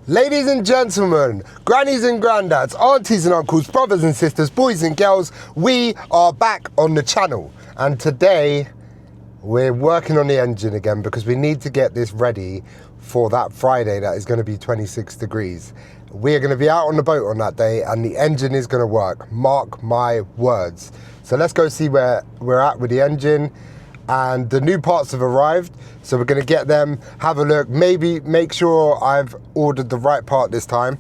Ladies and gentlemen, grannies and granddads, aunties and uncles, brothers and sisters, boys and girls, we are back on the channel. And today, we're working on the engine again because we need to get this ready for that Friday that is going to be 26 degrees. We are going to be out on the boat on that day and the engine is going to work. Mark my words. So let's go see where we're at with the engine. And the new parts have arrived, so we're going to get them, have a look, maybe make sure I've ordered the right part this time,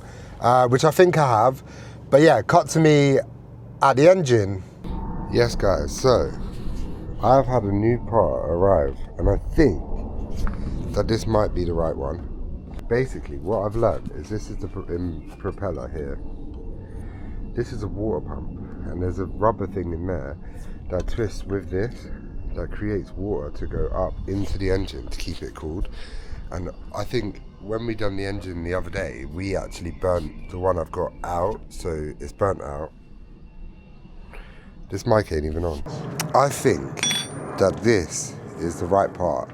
which I think I have. But yeah, cut to me at the engine. Yes guys, so I've had a new part arrive and I think that this might be the right one. Basically what I've learned is this is the propeller here. This is a water pump and there's a rubber thing in there that twists with this that creates water to go up into the engine to keep it cooled. And I think when we done the engine the other day, we actually burnt the one I've got out, so it's burnt out. This mic ain't even on. I think that this is the right part.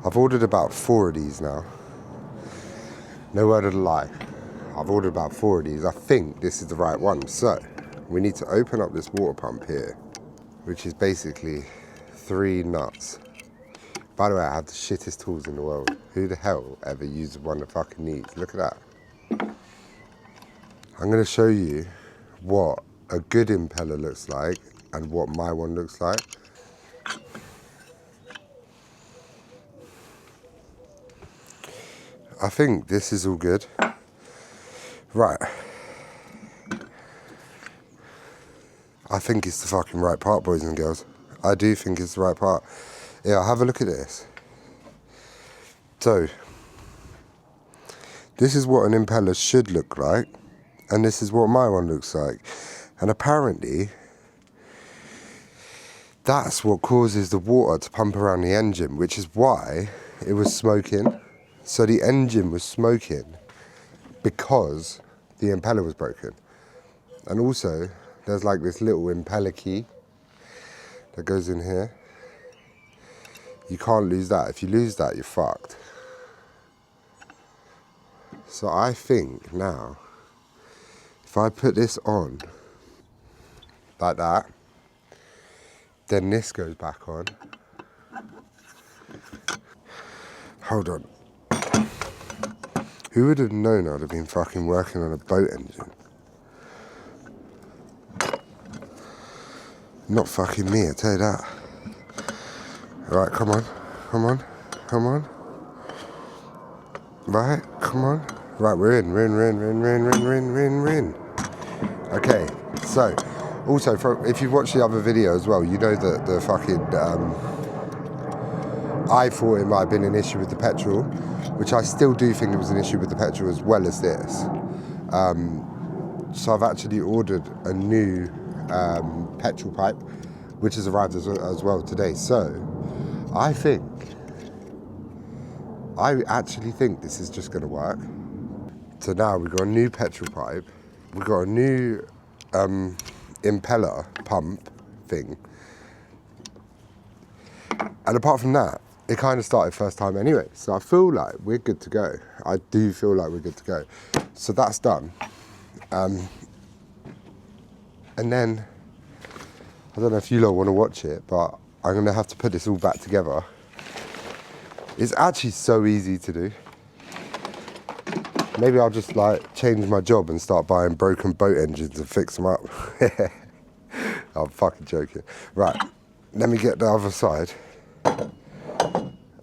I've ordered about 4 of these now. No word of a lie. I've ordered about 4 of these. I think this is the right one. So we need to open up this water pump here, which is basically 3 nuts. By the way, I have the shittest tools in the world. Who the hell ever uses one that fucking needs? Look at that. I'm going to show you what a good impeller looks like and what my one looks like. I think this is all good. Right. I think it's the fucking right part, boys and girls. I do think it's the right part. Yeah, have a look at this. So, this is what an impeller should look like, and this is what my one looks like. And apparently, that's what causes the water to pump around the engine, which is why it was smoking. So the engine was smoking because the impeller was broken. And also, there's like this little impeller key that goes in here. You can't lose that. If you lose that, you're fucked. So I think now, if I put this on like that, then this goes back on. Hold on. Who would have known I'd have been fucking working on a boat engine? Not fucking me, I tell you that. Right, come on, come on, come on. Right, come on. Right, we're in. Okay, so, also, if you've watched the other video as well, you know that the fucking, I thought it might have been an issue with the petrol, which I still do think it was an issue with the petrol as well as this. So I've actually ordered a new petrol pipe, which has arrived as well today. So I actually think this is just going to work. So now we've got a new petrol pipe, we've got a new impeller pump thing, and apart from that, it kind of started first time anyway. So I feel like we're good to go. I do feel like we're good to go. So that's done. And then, I don't know if you lot want to watch it, but I'm going to have to put this all back together. It's actually so easy to do. Maybe I'll just like change my job and start buying broken boat engines and fix them up. I'm fucking joking. Right, let me get the other side. And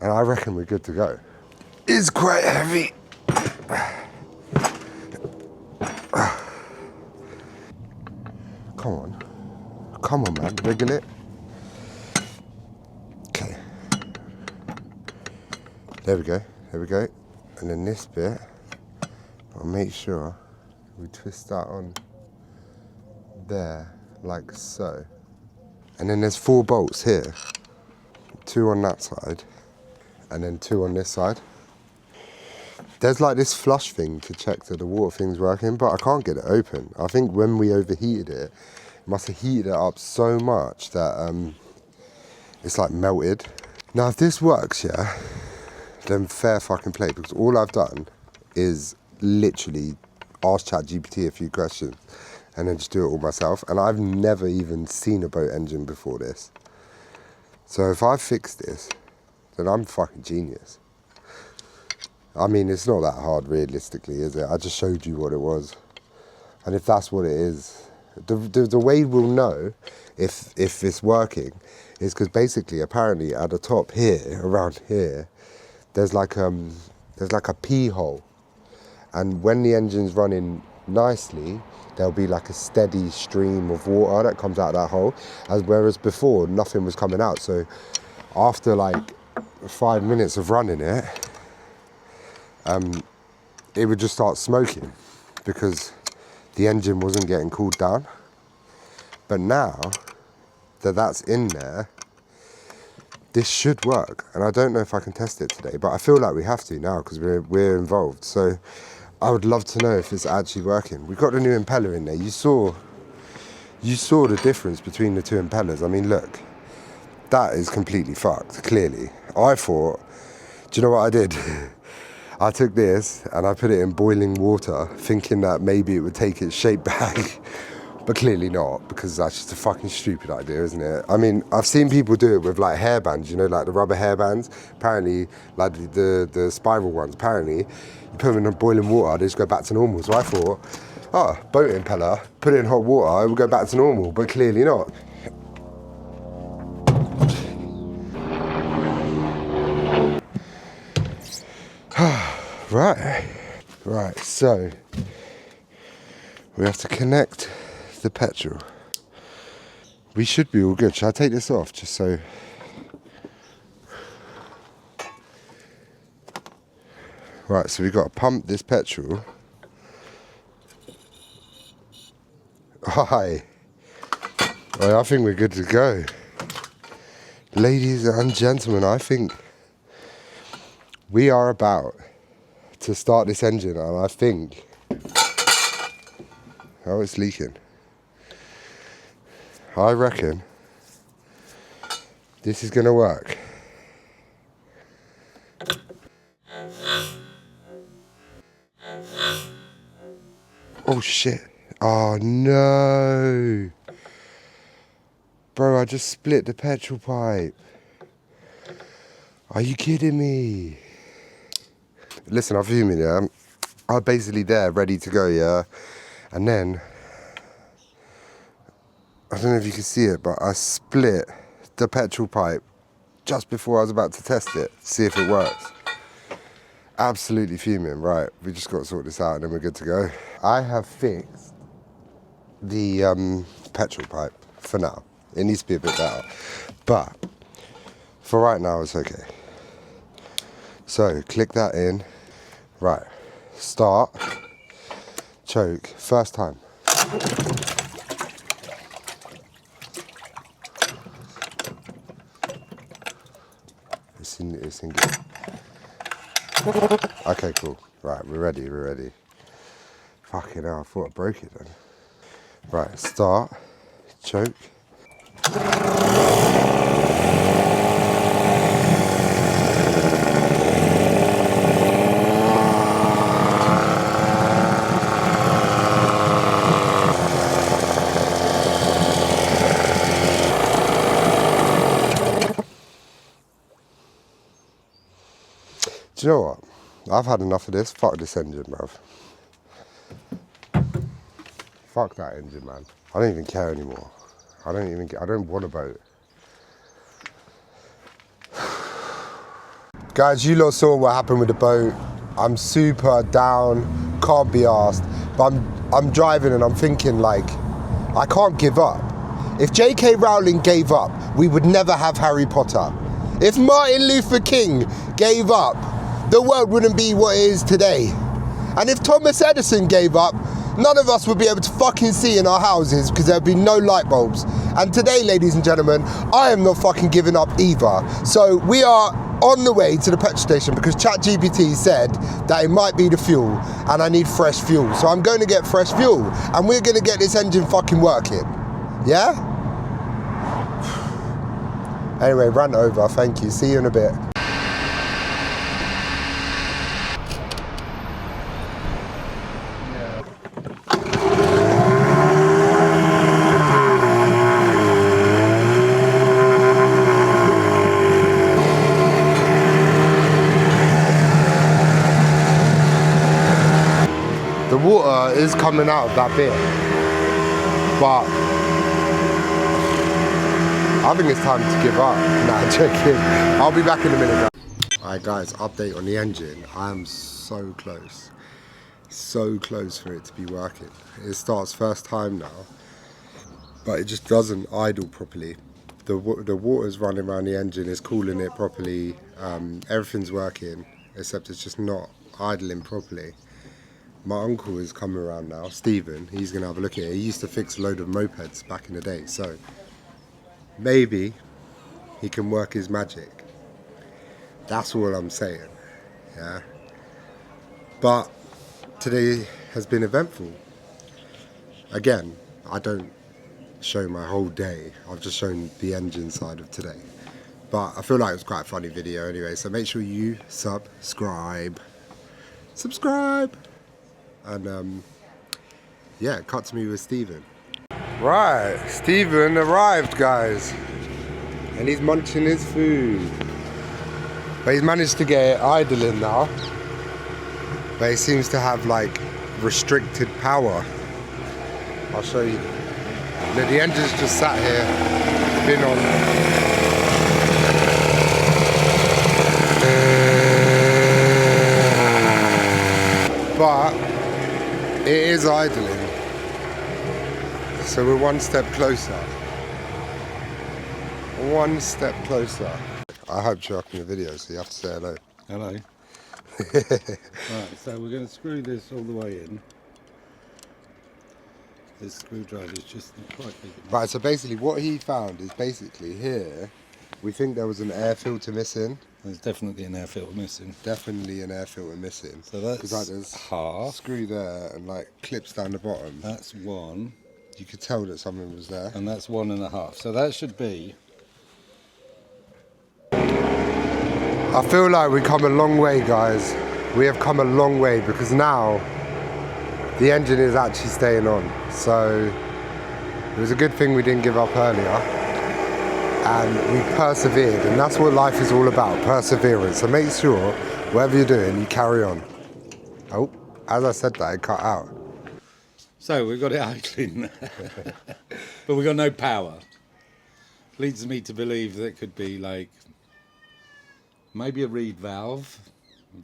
I reckon we're good to go. It's quite heavy. Come on. Come on, man, wiggle it. Okay. There we go, there we go. And then this bit, I'll make sure we twist that on there, like so. And then there's 4 bolts here. 2 on that side, and then 2 on this side. There's like this flush thing to check that the water thing's working, but I can't get it open. I think when we overheated it, it must have heated it up so much that it's like melted. Now if this works, yeah, then fair fucking play, because all I've done is literally ask ChatGPT a few questions and then just do it all myself. And I've never even seen a boat engine before this. So if I fix this, then I'm fucking genius. I mean, it's not that hard realistically, is it? I just showed you what it was. And if that's what it is, the way we'll know if it's working is because basically, apparently, at the top here, around here, there's like a pee hole. And when the engine's running nicely, there'll be like a steady stream of water that comes out of that hole. Whereas before, nothing was coming out. So after like 5 minutes of running it, it would just start smoking because the engine wasn't getting cooled down. But now that that's in there, this should work. And I don't know if I can test it today, but I feel like we have to now because we're involved. So I would love to know if it's actually working. We've got the new impeller in there. You saw the difference between the two impellers. I mean, look, that is completely fucked, clearly. I thought, do you know what I did? I took this and I put it in boiling water thinking that maybe it would take its shape back, but clearly not, because that's just a fucking stupid idea, isn't it? I mean, I've seen people do it with like hairbands, you know, like the rubber hairbands. Apparently, like the spiral ones, apparently, you put them in boiling water, they just go back to normal. So I thought, oh, boat impeller, put it in hot water, it will go back to normal, but clearly not. Right, so we have to connect the petrol. We should be all good. Should I take this off just so? Right, so we've got to pump this petrol. Hi. Well, I think we're good to go. Ladies and gentlemen, I think we are about to start this engine, and I think, oh, it's leaking. I reckon this is gonna work. Oh shit. Oh no. Bro, I just split the petrol pipe. Are you kidding me? Listen, I'm fuming, yeah. I'm basically there, ready to go, yeah. And then, I don't know if you can see it, but I split the petrol pipe just before I was about to test it, see if it works. Absolutely fuming. Right, we just got to sort this out and then we're good to go. I have fixed the petrol pipe for now. It needs to be a bit better, but for right now it's okay. So click that in. Right, start, choke, first time. It's in good. Okay, cool. Right, we're ready. Fucking hell, I thought I broke it then. Right, start, choke. Do you know what? I've had enough of this. Fuck this engine, bruv. Fuck that engine, man. I don't even care anymore. I don't want a boat. Guys, you lot saw what happened with the boat. I'm super down, can't be asked. But I'm driving and I'm thinking like, I can't give up. If J.K. Rowling gave up, we would never have Harry Potter. If Martin Luther King gave up, the world wouldn't be what it is today. And if Thomas Edison gave up, none of us would be able to fucking see in our houses because there'd be no light bulbs. And today, ladies and gentlemen, I am not fucking giving up either. So we are on the way to the petrol station because ChatGPT said that it might be the fuel and I need fresh fuel. So I'm going to get fresh fuel and we're going to get this engine fucking working. Yeah? Anyway, rant over. Thank you. See you in a bit. The water is coming out of that bit, but I think it's time to give up. Nah, joking. I'll be back in a minute, guys. Alright guys, update on the engine. I am so close for it to be working. It starts first time now, but it just doesn't idle properly. The water's running around the engine, it's cooling it properly, everything's working, except it's just not idling properly. My uncle is coming around now, Stephen, he's going to have a look at it. He used to fix a load of mopeds back in the day, so maybe he can work his magic. That's all I'm saying, yeah. But today has been eventful. Again, I don't show my whole day, I've just shown the engine side of today. But I feel like it was quite a funny video anyway, so make sure you subscribe. And yeah, cut to me with Stephen. Right, Stephen arrived, guys, and he's munching his food. But he's managed to get it idling now. But he seems to have like restricted power. I'll show you. Look, the engine's just sat here, been on. But it is idling. So we're one step closer. One step closer. I hope you're up in the video, so you have to say hello. Hello. Right, so we're going to screw this all the way in. This screwdriver's just not quite big enough. Right, so basically what he found is basically here, we think there was an air filter missing. There's definitely an air filter missing. Definitely an air filter missing. So that's like there's half. Screw there and like clips down the bottom. That's one. You could tell that something was there. And that's 1.5. So that should be... I feel like we've come a long way, guys. We have come a long way because now the engine is actually staying on. So it was a good thing we didn't give up earlier. And we persevered, and that's what life is all about, perseverance. So make sure, whatever you're doing, you carry on. Oh, as I said that, it cut out. So we've got it idling, but we've got no power. Leads me to believe that it could be like maybe a reed valve,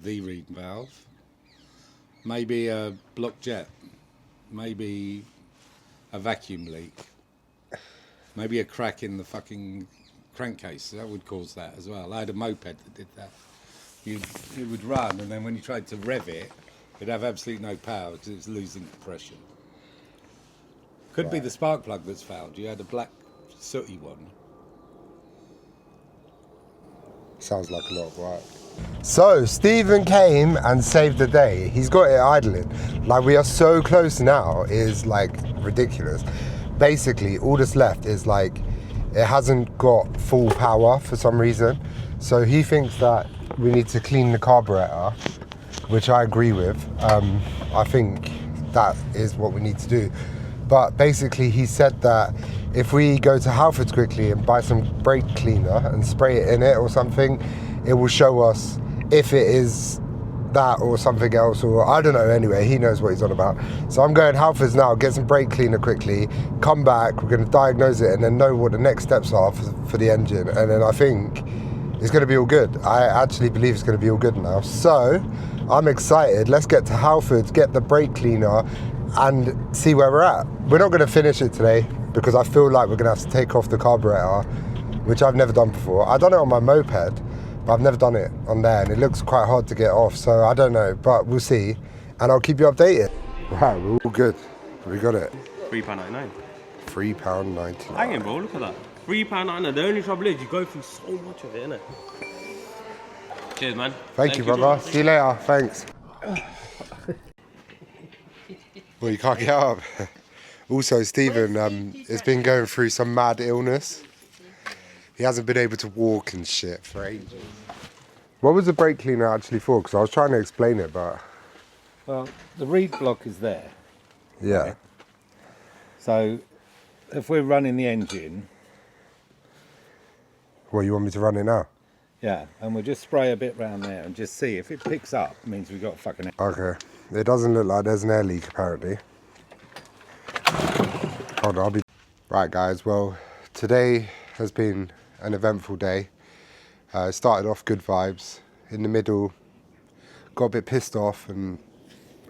the reed valve, maybe a block jet, maybe a vacuum leak, maybe a crack in the fucking crankcase. That would cause that as well. I had a moped that did that. It would run, and then when you tried to rev it, it'd have absolutely no power because it's losing compression. Could be the spark plug that's failed. You had a black sooty one. Sounds like a lot of work. So Stephen came and saved the day. He's got it idling. Like, we are so close now, it is like ridiculous. Basically all that's left is like it hasn't got full power for some reason. So he thinks that we need to clean the carburetor, which I agree with. I think that is what we need to do. But basically he said that if we go to Halfords quickly and buy some brake cleaner and spray it in it or something, it will show us if it is that or something else, or I don't know. Anyway, he knows what he's on about. So I'm going Halfords now, get some brake cleaner quickly, come back, we're going to diagnose it and then know what the next steps are for the engine, and then I think it's going to be all good. I actually believe it's going to be all good now. So I'm excited. Let's get to Halfords, get the brake cleaner and see where we're at. We're not going to finish it today because I feel like we're going to have to take off the carburetor, which I've never done before. I've done it on my moped, but I've never done it on there, and it looks quite hard to get off, so I don't know, but we'll see, and I'll keep you updated. Right, we're all good. We got it. £3.99. £3.99. Hang on, bro, look at that. £3.99. The only trouble is you go through so much of it, innit? Cheers, man. Thank you, brother. See you later. Thanks. Well, you can't get up. Also, Stephen has been going through some mad illness. He hasn't been able to walk and shit for ages. What was the brake cleaner actually for? Because I was trying to explain it, but... Well, the reed block is there. Yeah. Right? So, if we're running the engine... Well, you want me to run it now? Yeah, and we'll just spray a bit round there and just see if it picks up. It means we've got fucking... Okay. It doesn't look like there's an air leak apparently. Hold on, I'll be... Right guys, well, today has been an eventful day. It started off good vibes. In the middle, got a bit pissed off and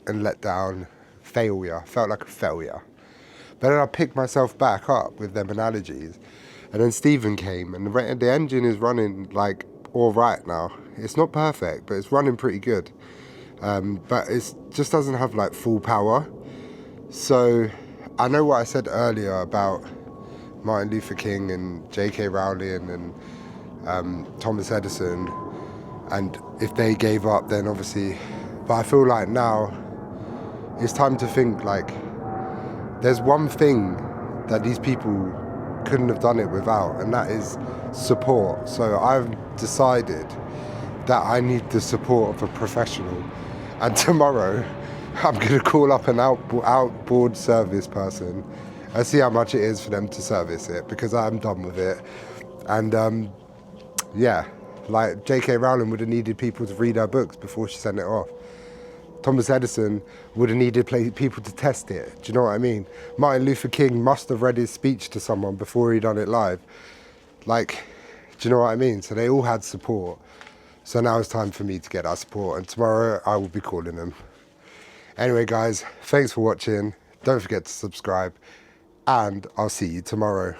let down. Failure, felt like a failure. But then I picked myself back up with them analogies. And then Stephen came and the engine is running like all right now. It's not perfect, but it's running pretty good. But it just doesn't have like full power. So I know what I said earlier about Martin Luther King and J.K. Rowling and Thomas Edison, and if they gave up, then obviously. But I feel like now it's time to think like there's one thing that these people couldn't have done it without, and that is support. So I've decided that I need the support of a professional, and tomorrow I'm going to call up an outboard service person and see how much it is for them to service it, because I'm done with it. And yeah, like J.K. Rowling would have needed people to read her books before she sent it off. Thomas Edison would have needed people to test it. Do you know what I mean? Martin Luther King must have read his speech to someone before he done it live. Like, do you know what I mean? So they all had support. So now it's time for me to get that support, and tomorrow I will be calling them. Anyway guys, thanks for watching. Don't forget to subscribe, and I'll see you tomorrow.